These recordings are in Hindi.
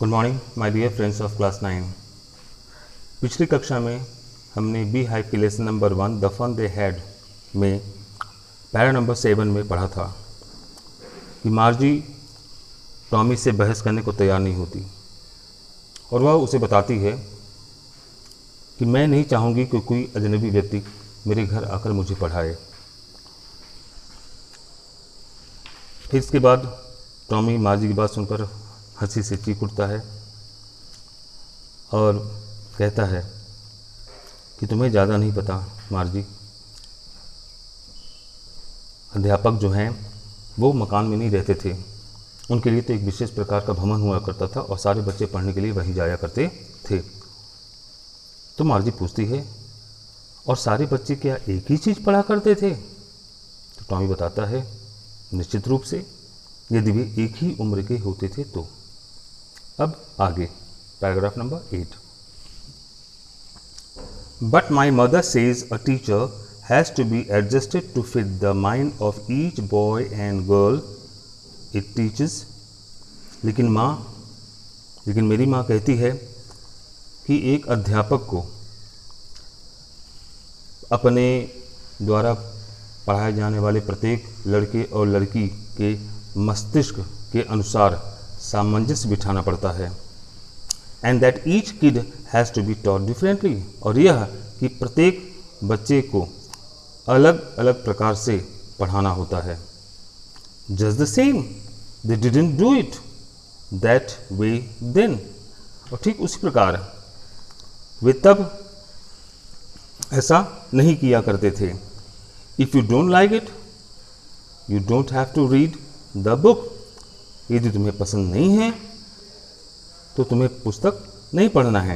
Good morning my dear friends of class 9। पिछली कक्षा में हमने बी हाइव की lesson number 1 the fun they had में पैरा नंबर 7 में पढ़ा था कि मार्जी टॉमी से बहस करने को तैयार नहीं होती और वह उसे बताती है कि मैं नहीं चाहूँगी कि कोई अजनबी व्यक्ति मेरे घर आकर मुझे पढ़ाए। फिर इसके बाद टॉमी मार्जी की बात सुनकर हंसी से चीख उठता है और कहता है कि तुम्हें ज़्यादा नहीं पता मार्जी, अध्यापक जो हैं वो मकान में नहीं रहते थे, उनके लिए तो एक विशेष प्रकार का भवन हुआ करता था और सारे बच्चे पढ़ने के लिए वहीं जाया करते थे। तो मार्जी पूछती है और सारे बच्चे क्या एक ही चीज़ पढ़ा करते थे? तो टॉमी बताता है निश्चित रूप से, यदि वे एक ही उम्र के होते थे तो। अब आगे paragraph number 8। But my mother says a teacher has to be adjusted to fit the mind of each boy and girl it teaches. लेकिन मेरी माँ कहती है कि एक अध्यापक को अपने द्वारा पढ़ाए जाने वाले प्रत्येक लड़के और लड़की के मस्तिष्क के अनुसार सामंजस्य बिठाना पड़ता है। And that each kid has to be taught differently, और यह कि प्रत्येक बच्चे को अलग अलग प्रकार से पढ़ाना होता है। Just the same they didn't do it that way then, और ठीक उसी प्रकार वे तब ऐसा नहीं किया करते थे। If you don't like it you don't have to read the book, यदि तुम्हें पसंद नहीं है तो तुम्हें पुस्तक नहीं पढ़ना है।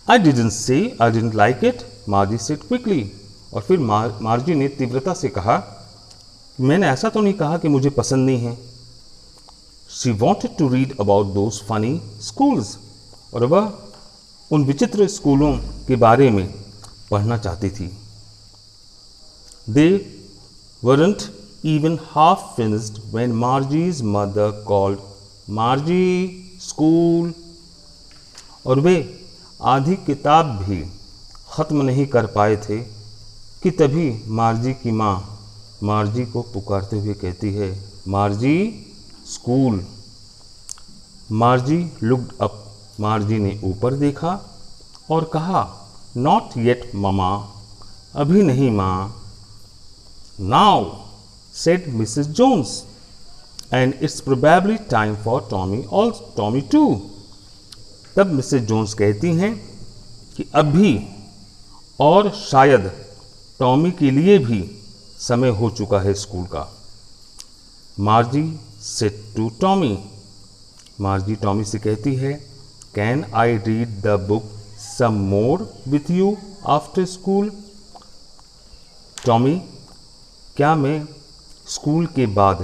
I didn't say I didn't like it, मार्जी said quickly, और फिर मार्जी ने तीव्रता से कहा मैंने ऐसा तो नहीं कहा कि मुझे पसंद नहीं है। She wanted to read about those funny schools, और वह उन विचित्र स्कूलों के बारे में पढ़ना चाहती थी। दे weren't even half finished when Margie's mother called, Margie, school, और वे आधी किताब भी ख़त्म नहीं कर पाए थे कि तभी मार्जी की माँ मार्जी को पुकारते हुए कहती है मार्जी, स्कूल। मार्जी लुक्ड अप, मार्जी ने ऊपर देखा और कहा नॉट येट ममा, अभी नहीं माँ। Now said Mrs. Jones, and it's probably time for Tommy too. तब मिसेज जोन्स कहती हैं कि अब भी और शायद टॉमी के लिए भी समय हो चुका है स्कूल का। Margie said to Tommy, Margie Tommy से कहती है can I read the book some more with you after school. Tommy, क्या मैं स्कूल के बाद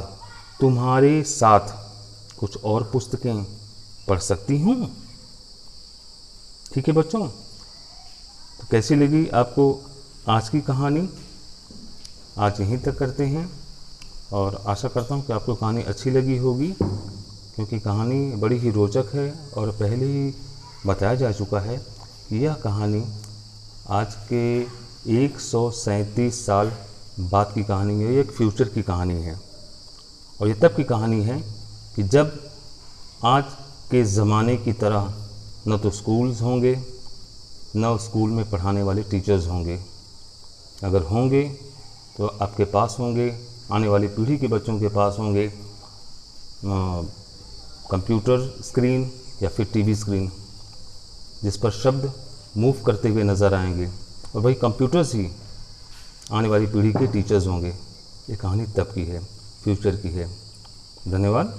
तुम्हारे साथ कुछ और पुस्तकें पढ़ सकती हूँ? ठीक है बच्चों, तो कैसी लगी आपको आज की कहानी? आज यहीं तक करते हैं और आशा करता हूँ कि आपको कहानी अच्छी लगी होगी, क्योंकि कहानी बड़ी ही रोचक है और पहले ही बताया जा चुका है कि यह कहानी आज के 137 साल बाद की कहानी है। ये एक फ्यूचर की कहानी है और ये तब की कहानी है कि जब आज के ज़माने की तरह न तो स्कूल्स होंगे न स्कूल में पढ़ाने वाले टीचर्स होंगे। अगर होंगे तो आपके पास होंगे, आने वाली पीढ़ी के बच्चों के पास होंगे कंप्यूटर स्क्रीन या फिर टीवी स्क्रीन, जिस पर शब्द मूव करते हुए नज़र आएंगे, और वही कंप्यूटर्स ही आने वाली पीढ़ी के टीचर्स होंगे। ये कहानी तब की है, फ्यूचर की है। धन्यवाद।